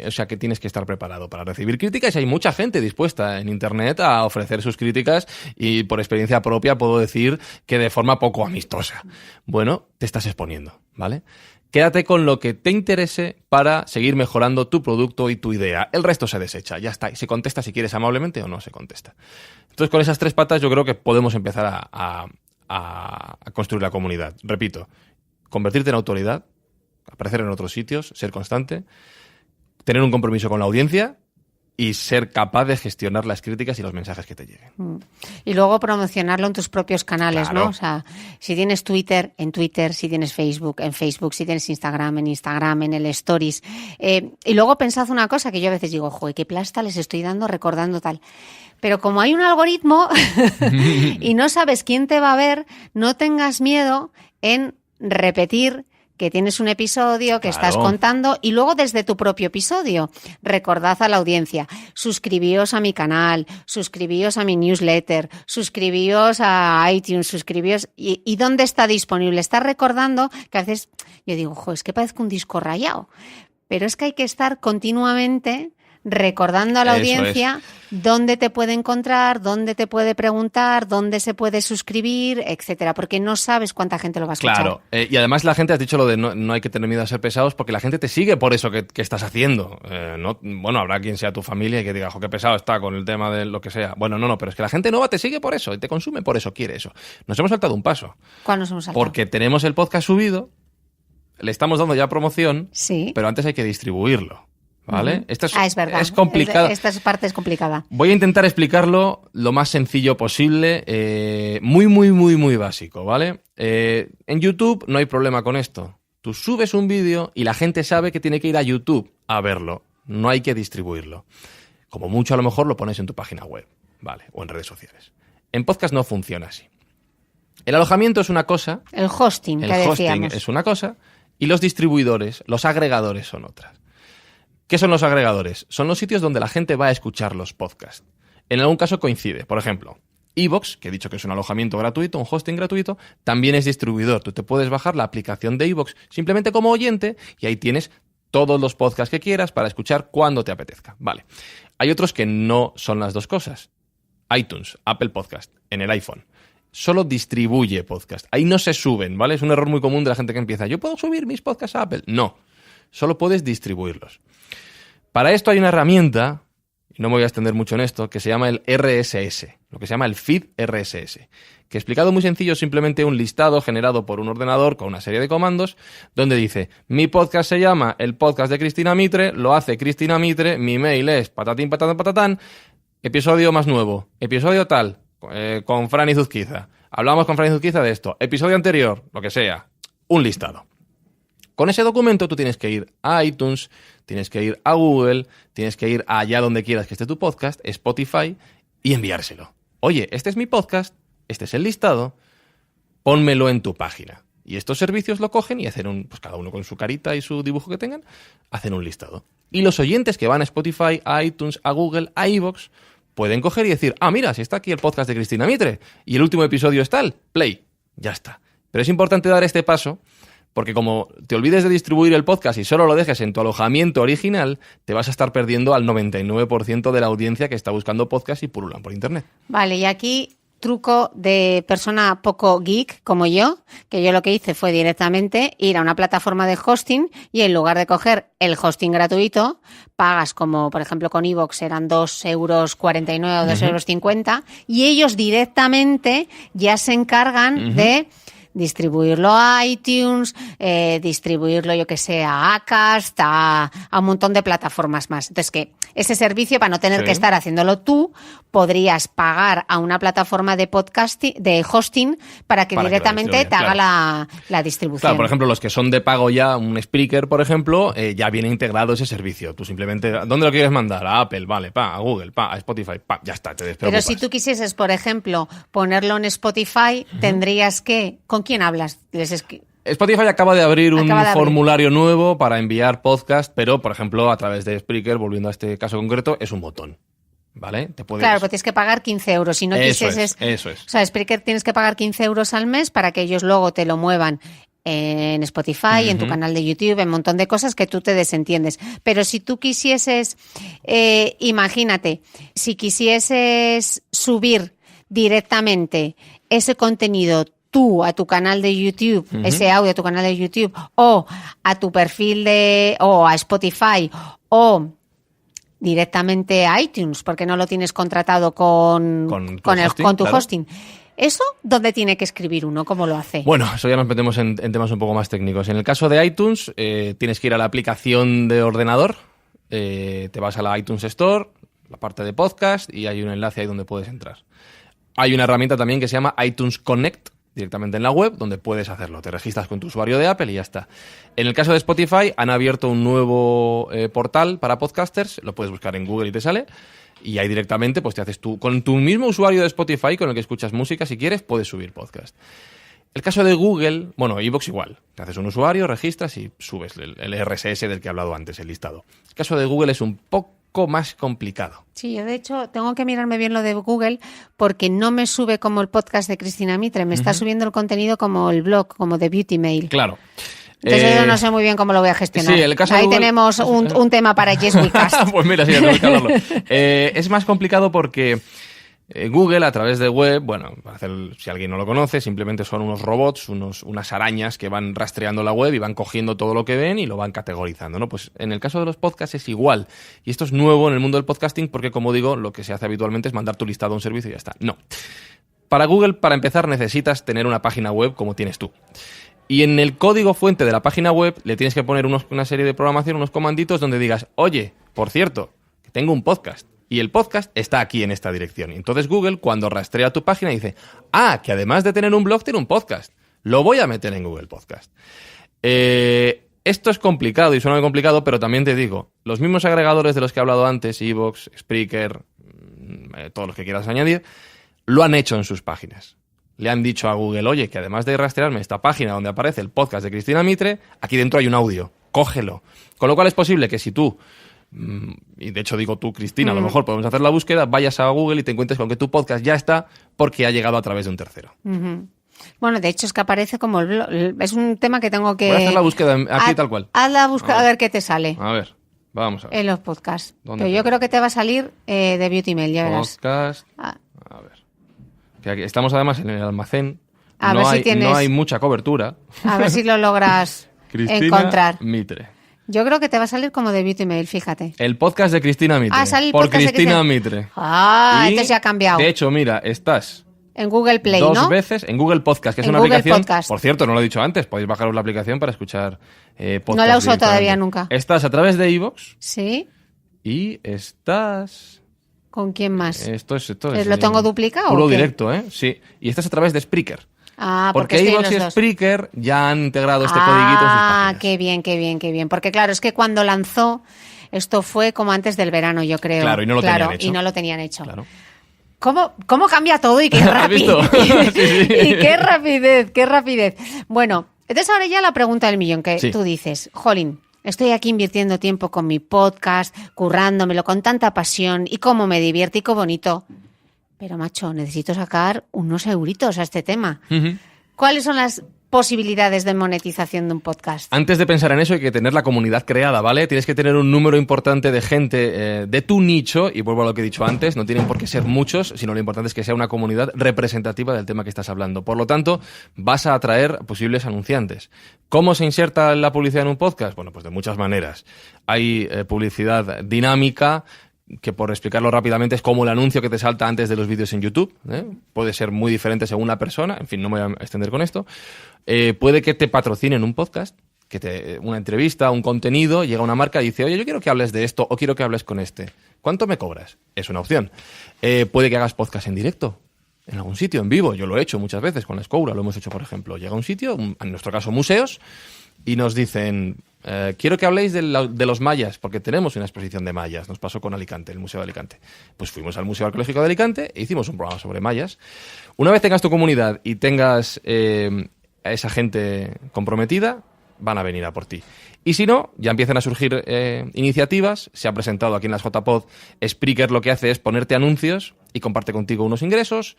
O sea que tienes que estar preparado para recibir críticas y hay mucha gente dispuesta en internet a ofrecer sus críticas y por experiencia propia puedo decir que de forma poco amistosa. Bueno, te estás exponiendo, ¿vale? Quédate con lo que te interese para seguir mejorando tu producto y tu idea. El resto se desecha, ya está. Y se contesta si quieres amablemente o no se contesta. Entonces, con esas 3 patas yo creo que podemos empezar a construir la comunidad. Repito, convertirte en autoridad, aparecer en otros sitios, ser constante, tener un compromiso con la audiencia y ser capaz de gestionar las críticas y los mensajes que te lleguen. Y luego promocionarlo en tus propios canales, claro. ¿no? O sea, si tienes Twitter, en Twitter, si tienes Facebook, en Facebook, si tienes Instagram, en Instagram, en el Stories. Y luego pensad una cosa que yo a veces digo, joder, qué plasta les estoy dando recordando tal. Pero como hay un algoritmo y no sabes quién te va a ver, no tengas miedo en repetir que tienes un episodio que Claro. estás contando y luego desde tu propio episodio. Recordad a la audiencia, suscribíos a mi canal, suscribíos a mi newsletter, suscribíos a iTunes, suscribíos... ¿Y dónde está disponible? Estás recordando que a veces yo digo, es que parezco un disco rayado, pero es que hay que estar continuamente recordando a la Eso audiencia dónde te puede encontrar, dónde te puede preguntar, dónde se puede suscribir, etcétera, porque no sabes cuánta gente lo va a escuchar. Claro, y además la gente, has dicho lo de no hay que tener miedo a ser pesados, porque la gente te sigue por eso que estás haciendo. Bueno, habrá quien sea tu familia y que diga, qué pesado está con el tema de lo que sea. Bueno, no, pero es que la gente nueva te sigue por eso y te consume por eso, quiere eso. Nos hemos saltado un paso. ¿Cuál nos hemos saltado? Porque tenemos el podcast subido, le estamos dando ya promoción, sí, pero antes hay que distribuirlo. ¿Vale? Esto es verdad. Es complicado. Esta parte es complicada. Voy a intentar explicarlo lo más sencillo posible, muy básico, ¿vale? En YouTube no hay problema con esto. Tú subes un vídeo y la gente sabe que tiene que ir a YouTube a verlo. No hay que distribuirlo. Como mucho a lo mejor lo pones en tu página web, ¿vale? O en redes sociales. En podcast no funciona así. El alojamiento es una cosa. El hosting, que decíamos. El hosting es una cosa y los distribuidores, los agregadores son otras. ¿Qué son los agregadores? Son los sitios donde la gente va a escuchar los podcasts. En algún caso coincide. Por ejemplo, iVoox, que he dicho que es un alojamiento gratuito, un hosting gratuito, también es distribuidor. Tú te puedes bajar la aplicación de iVoox simplemente como oyente y ahí tienes todos los podcasts que quieras para escuchar cuando te apetezca. Vale. Hay otros que no son las dos cosas. iTunes, Apple Podcast, en el iPhone. Solo distribuye podcast. Ahí no se suben, ¿vale? Es un error muy común de la gente que empieza. ¿Yo puedo subir mis podcasts a Apple? No. Solo puedes distribuirlos. Para esto hay una herramienta, y no me voy a extender mucho en esto, que se llama el RSS, lo que se llama el feed RSS, que explicado muy sencillo es simplemente un listado generado por un ordenador con una serie de comandos, donde dice, mi podcast se llama El Podcast de Cristina Mitre, lo hace Cristina Mitre, mi mail es patatín, patatán, patatán, episodio más nuevo, episodio tal, con Fran Izuzquiza, hablamos con Fran Izuzquiza de esto, episodio anterior, lo que sea, un listado. Con ese documento tú tienes que ir a iTunes, tienes que ir a Google, tienes que ir allá donde quieras que esté tu podcast, Spotify, y enviárselo. Oye, este es mi podcast, este es el listado, pónmelo en tu página. Y estos servicios lo cogen y hacen pues cada uno con su carita y su dibujo que tengan, hacen un listado. Y los oyentes que van a Spotify, a iTunes, a Google, a iVoox, pueden coger y decir, mira, si está aquí el podcast de Cristina Mitre, y el último episodio es tal, play, ya está. Pero es importante dar este paso, porque como te olvides de distribuir el podcast y solo lo dejes en tu alojamiento original, te vas a estar perdiendo al 99% de la audiencia que está buscando podcast y pululan por internet. Vale, y aquí truco de persona poco geek como yo, que yo lo que hice fue directamente ir a una plataforma de hosting y en lugar de coger el hosting gratuito, pagas como, por ejemplo, con iVoox eran 2,49 € o 2,50 € y ellos directamente ya se encargan de distribuirlo a iTunes, distribuirlo, yo que sé, a Acast, a un montón de plataformas más. Entonces, que ese servicio, para no tener que estar haciéndolo tú, podrías pagar a una plataforma de podcasting, de hosting, para que directamente te haga la distribución. Claro, por ejemplo, los que son de pago ya, un Spreaker, por ejemplo, ya viene integrado ese servicio. Tú simplemente, ¿dónde lo quieres mandar? A Apple, vale, a Google, a Spotify, ya está, te despreocupas. Pero si tú quisieses, por ejemplo, ponerlo en Spotify, tendrías que... ¿Con quién hablas? Spotify acaba de abrir un formulario nuevo para enviar podcast, pero, por ejemplo, a través de Spreaker, volviendo a este caso concreto, es un botón. ¿Vale? Claro, pues tienes que pagar 15 €. Si no quisieses... Eso es. O sea, Spreaker tienes que pagar 15 € al mes para que ellos luego te lo muevan en Spotify, en tu canal de YouTube, en un montón de cosas que tú te desentiendes. Pero si tú quisieses, imagínate, si quisieses subir directamente ese contenido tú a tu canal de YouTube, ese audio a tu canal de YouTube, o a tu perfil o a Spotify, o directamente a iTunes, porque no lo tienes contratado con tu hosting. ¿Eso dónde tiene que escribir uno? ¿Cómo lo hace? Bueno, eso ya nos metemos en temas un poco más técnicos. En el caso de iTunes, tienes que ir a la aplicación de ordenador, te vas a la iTunes Store, la parte de podcast, y hay un enlace ahí donde puedes entrar. Hay una herramienta también que se llama iTunes Connect, directamente en la web, donde puedes hacerlo. Te registras con tu usuario de Apple y ya está. En el caso de Spotify, han abierto un nuevo portal para podcasters, lo puedes buscar en Google y te sale, y ahí directamente pues te haces tú, con tu mismo usuario de Spotify con el que escuchas música, si quieres, puedes subir podcast. El caso de Google, bueno, iVoox igual. Te haces un usuario, registras y subes el RSS del que he hablado antes, el listado. El caso de Google es un poco más complicado. Sí, yo de hecho tengo que mirarme bien lo de Google porque no me sube como el podcast de Cristina Mitre, me está subiendo el contenido como el blog, como de Beauty Mail. Claro. Entonces yo no sé muy bien cómo lo voy a gestionar. Sí, el caso Ahí de Google... tenemos un tema para Yes We Cast. Pues mira, sí, tenemos que hablarlo. Es más complicado porque Google, a través de web, bueno, si alguien no lo conoce, simplemente son unos robots, unas arañas que van rastreando la web y van cogiendo todo lo que ven y lo van categorizando, ¿no? Pues en el caso de los podcasts es igual. Y esto es nuevo en el mundo del podcasting porque, como digo, lo que se hace habitualmente es mandar tu listado a un servicio y ya está. No. Para Google, para empezar, necesitas tener una página web como tienes tú. Y en el código fuente de la página web le tienes que poner una serie de programación, unos comanditos donde digas, oye, por cierto, que tengo un podcast. Y el podcast está aquí en esta dirección. Y entonces Google, cuando rastrea tu página, dice, que además de tener un blog, tiene un podcast. Lo voy a meter en Google Podcast. Esto es complicado y suena muy complicado, pero también te digo, los mismos agregadores de los que he hablado antes, iVoox, Spreaker, todos los que quieras añadir, lo han hecho en sus páginas. Le han dicho a Google, oye, que además de rastrearme esta página donde aparece el podcast de Cristina Mitre, aquí dentro hay un audio, cógelo. Con lo cual es posible que si tú, y de hecho digo tú, Cristina, a lo mejor podemos hacer la búsqueda, vayas a Google y te encuentres con que tu podcast ya está porque ha llegado a través de un tercero. Bueno, de hecho es que aparece como el blog. Es un tema que tengo que... Voy a hacer la búsqueda aquí tal cual. Haz la búsqueda a ver qué te sale. A ver, vamos a ver. En los podcasts. Pero yo creo que te va a salir de Beauty Mail, ya verás. Podcast. A ver. Que aquí estamos además en el almacén. A ver si tienes... No hay mucha cobertura. A ver si lo logras Cristina encontrar. Mitre. Yo creo que te va a salir como de Beauty Mail, fíjate. El podcast de Cristina Mitre. Sale el por podcast Cristina de Mitre. Entonces ya ha cambiado. De hecho, mira, estás en Google Play, dos veces en Google Podcast, que es una Google aplicación. Podcast. Por cierto, no lo he dicho antes, podéis bajaros la aplicación para escuchar podcast. No la uso todavía nunca. Estás a través de iVoox. Sí. Y estás... ¿Con quién más? Esto es ¿Lo tengo duplicado? Puro o qué? directo, ¿eh? Sí. Y estás a través de Spreaker. Porque iVoox y Spreaker ya han integrado este codiguito en sus páginas. Qué bien, qué bien, qué bien. Porque claro, es que cuando lanzó, esto fue como antes del verano, yo creo. Claro, y no lo tenían hecho. Y no lo tenían hecho. Claro. ¿Cómo cambia todo y qué rápido? Sí. Y qué rapidez. Bueno, entonces ahora ya la pregunta del millón, que tú dices, jolín, estoy aquí invirtiendo tiempo con mi podcast, currándomelo con tanta pasión y cómo me divierte y qué bonito. Pero, macho, necesito sacar unos euritos a este tema. ¿Cuáles son las posibilidades de monetización de un podcast? Antes de pensar en eso hay que tener la comunidad creada, ¿vale? Tienes que tener un número importante de gente de tu nicho, y vuelvo a lo que he dicho antes, no tienen por qué ser muchos, sino lo importante es que sea una comunidad representativa del tema que estás hablando. Por lo tanto, vas a atraer posibles anunciantes. ¿Cómo se inserta la publicidad en un podcast? Bueno, pues de muchas maneras. Hay publicidad dinámica, que por explicarlo rápidamente es como el anuncio que te salta antes de los vídeos en YouTube. Puede ser muy diferente según la persona, en fin, no me voy a extender con esto. Puede que te patrocinen un podcast, una entrevista, un contenido, llega una marca y dice, oye, yo quiero que hables de esto o quiero que hables con este. ¿Cuánto me cobras? Es una opción. Puede que hagas podcast en directo, en algún sitio, en vivo. Yo lo he hecho muchas veces con la Escoura, lo hemos hecho, por ejemplo. Llega a un sitio, en nuestro caso museos, y nos dicen... quiero que habléis de los mayas, porque tenemos una exposición de mayas. Nos pasó con Alicante, el Museo de Alicante. Pues fuimos al Museo Arqueológico de Alicante e hicimos un programa sobre mayas. Una vez tengas tu comunidad y tengas a esa gente comprometida, van a venir a por ti. Y si no, ya empiezan a surgir iniciativas. Se ha presentado aquí en las JPod. Spreaker lo que hace es ponerte anuncios y comparte contigo unos ingresos.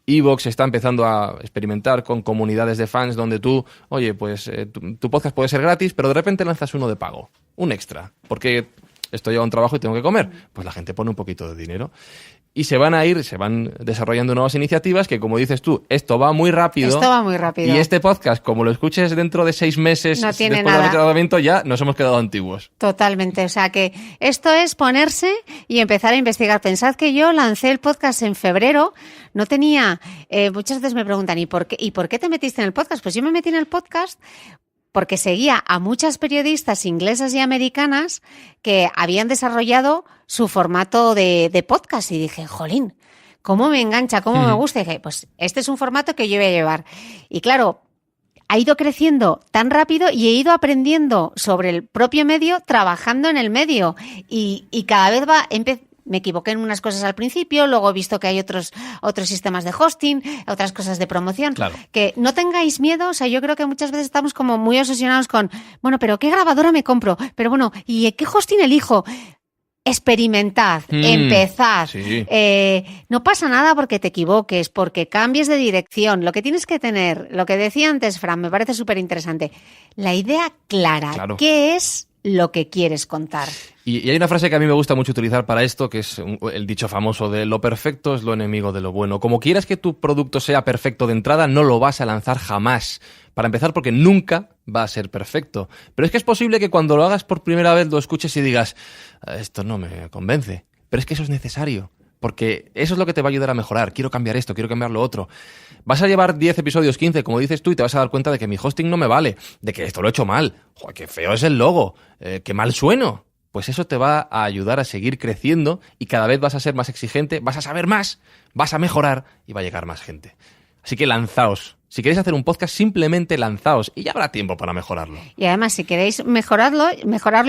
iVoox está empezando a experimentar con comunidades de fans donde tú, oye, pues tu podcast puede ser gratis, pero de repente lanzas uno de pago, un extra, porque estoy a un trabajo y tengo que comer. Pues la gente pone un poquito de dinero. Y se van desarrollando nuevas iniciativas que, como dices tú, esto va muy rápido. Y este podcast, como lo escuches dentro de 6 meses después del grabamiento, ya nos hemos quedado antiguos. Totalmente. O sea que esto es ponerse y empezar a investigar. Pensad que yo lancé el podcast en febrero. No tenía... muchas veces me preguntan, ¿y por qué te metiste en el podcast? Pues yo me metí en el podcast porque seguía a muchas periodistas inglesas y americanas que habían desarrollado su formato de podcast y dije, jolín, ¿cómo me engancha? ¿Cómo me gusta? Y dije, pues este es un formato que yo voy a llevar. Y claro, ha ido creciendo tan rápido y he ido aprendiendo sobre el propio medio trabajando en el medio y cada vez me equivoqué en unas cosas al principio, luego he visto que hay otros sistemas de hosting, otras cosas de promoción. Claro. Que no tengáis miedo, o sea, yo creo que muchas veces estamos como muy obsesionados con, bueno, pero ¿qué grabadora me compro? Pero bueno, ¿y qué hosting elijo? Experimentad, empezad. Sí. No pasa nada porque te equivoques, porque cambies de dirección. Lo que tienes que tener, lo que decía antes Fran, me parece súper interesante, la idea clara. Claro. ¿Qué es lo que quieres contar? Y hay una frase que a mí me gusta mucho utilizar para esto, que es el dicho famoso de lo perfecto es lo enemigo de lo bueno. Como quieras que tu producto sea perfecto de entrada, no lo vas a lanzar jamás. Para empezar, porque nunca va a ser perfecto. Pero es que es posible que cuando lo hagas por primera vez lo escuches y digas, esto no me convence. Pero es que eso es necesario. Porque eso es lo que te va a ayudar a mejorar. Quiero cambiar esto, quiero cambiar lo otro. Vas a llevar 10 episodios, 15, como dices tú, y te vas a dar cuenta de que mi hosting no me vale, de que esto lo he hecho mal. Joder, qué feo es el logo, qué mal sueno. Pues eso te va a ayudar a seguir creciendo y cada vez vas a ser más exigente, vas a saber más, vas a mejorar y va a llegar más gente. Así que lanzaos. Si queréis hacer un podcast, simplemente lanzaos y ya habrá tiempo para mejorarlo. Y además, si queréis mejorarlo,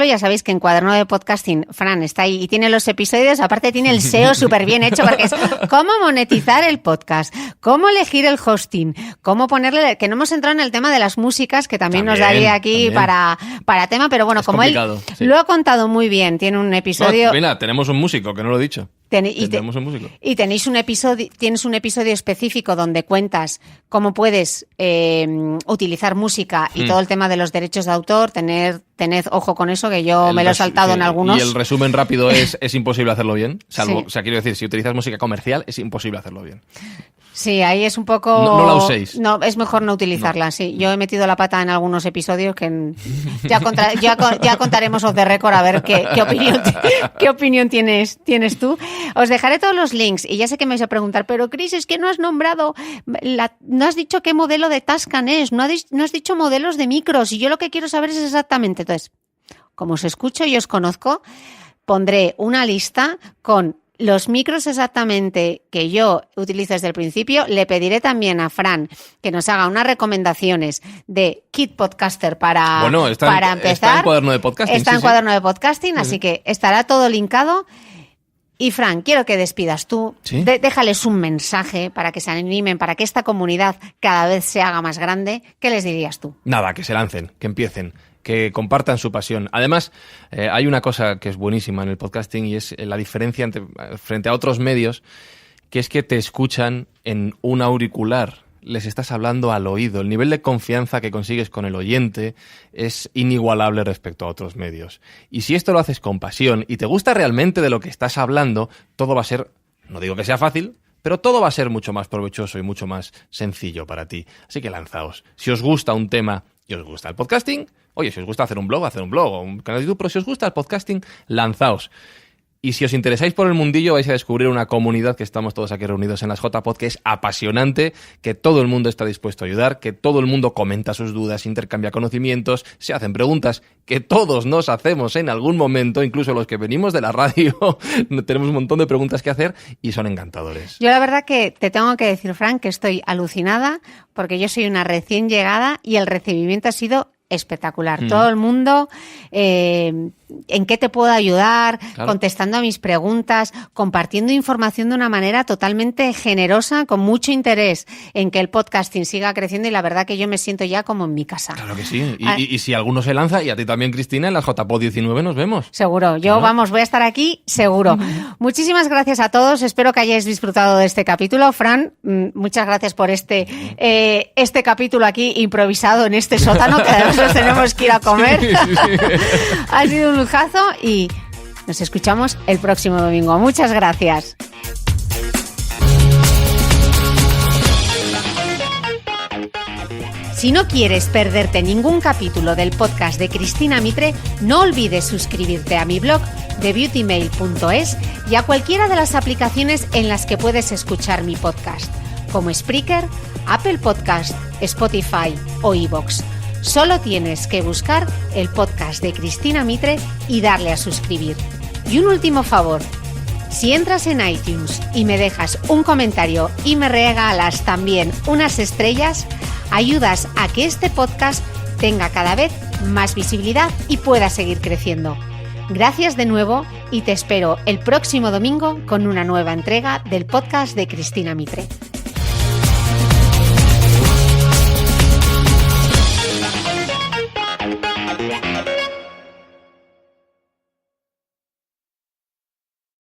ya sabéis que en Cuaderno de Podcasting, Fran está ahí y tiene los episodios, aparte tiene el SEO súper bien hecho, porque es cómo monetizar el podcast, cómo elegir el hosting, cómo ponerle, que no hemos entrado en el tema de las músicas, que también nos daría aquí para tema, pero bueno, es como él lo ha contado muy bien, tiene un episodio... No, mira, tenemos un músico, que no lo he dicho. Tienes un episodio específico donde cuentas cómo puedes utilizar música y todo el tema de los derechos de autor, tened ojo con eso, que yo me lo he saltado en algunos. Y el resumen rápido es imposible hacerlo bien, salvo, o sea, quiero decir, si utilizas música comercial es imposible hacerlo bien. Sí, ahí es un poco... No la uséis. No, es mejor no utilizarla, no. Sí. Yo he metido la pata en algunos episodios que ya contaremos off the record a ver qué opinión tienes tú. Os dejaré todos los links y ya sé que me vais a preguntar, pero Cris, es que no has nombrado, no has dicho qué modelo de Tascam es, no has dicho modelos de micros y yo lo que quiero saber es exactamente. Entonces, como os escucho y os conozco, pondré una lista con los micros exactamente que yo utilizo desde el principio. Le pediré también a Fran que nos haga unas recomendaciones de Kit Podcaster para empezar. Está en Cuaderno de Podcasting. Está en Cuaderno de Podcasting, así que estará todo linkado. Y Fran, quiero que despidas tú. ¿Sí? Déjales un mensaje para que se animen, para que esta comunidad cada vez se haga más grande. ¿Qué les dirías tú? Nada, que se lancen, que empiecen, que compartan su pasión. Además, hay una cosa que es buenísima en el podcasting y es la diferencia frente a otros medios, que es que te escuchan en un auricular. Les estás hablando al oído. El nivel de confianza que consigues con el oyente es inigualable respecto a otros medios. Y si esto lo haces con pasión y te gusta realmente de lo que estás hablando, todo va a ser, no digo que sea fácil, pero todo va a ser mucho más provechoso y mucho más sencillo para ti. Así que lanzaos. Si os gusta un tema y os gusta el podcasting, oye, si os gusta hacer un blog o un canal de YouTube, pero si os gusta el podcasting, lanzaos. Y si os interesáis por el mundillo, vais a descubrir una comunidad que estamos todos aquí reunidos en las JPod, que es apasionante, que todo el mundo está dispuesto a ayudar, que todo el mundo comenta sus dudas, intercambia conocimientos, se hacen preguntas que todos nos hacemos en algún momento, incluso los que venimos de la radio, tenemos un montón de preguntas que hacer y son encantadores. Yo la verdad que te tengo que decir, Fran, que estoy alucinada porque yo soy una recién llegada y el recibimiento ha sido espectacular. Todo el mundo, ¿en qué te puedo ayudar? Claro. Contestando a mis preguntas, compartiendo información de una manera totalmente generosa, con mucho interés en que el podcasting siga creciendo y la verdad que yo me siento ya como en mi casa. Claro que sí. Y si alguno se lanza, y a ti también, Cristina, en la JPod 19 nos vemos. Seguro. Yo, voy a estar aquí, seguro. Muchísimas gracias a todos. Espero que hayáis disfrutado de este capítulo. Fran, muchas gracias por este capítulo aquí improvisado en este sótano, que además nos tenemos que ir a comer. Ha sido un lujazo y nos escuchamos el próximo domingo. Muchas gracias. Si no quieres perderte ningún capítulo del podcast de Cristina Mitre, no olvides suscribirte a mi blog de beautymail.es y a cualquiera de las aplicaciones en las que puedes escuchar mi podcast, como Spreaker, Apple Podcast, Spotify o iVoox. Solo tienes que buscar el podcast de Cristina Mitre y darle a suscribir. Y un último favor, si entras en iTunes y me dejas un comentario y me regalas también unas estrellas, ayudas a que este podcast tenga cada vez más visibilidad y pueda seguir creciendo. Gracias de nuevo y te espero el próximo domingo con una nueva entrega del podcast de Cristina Mitre.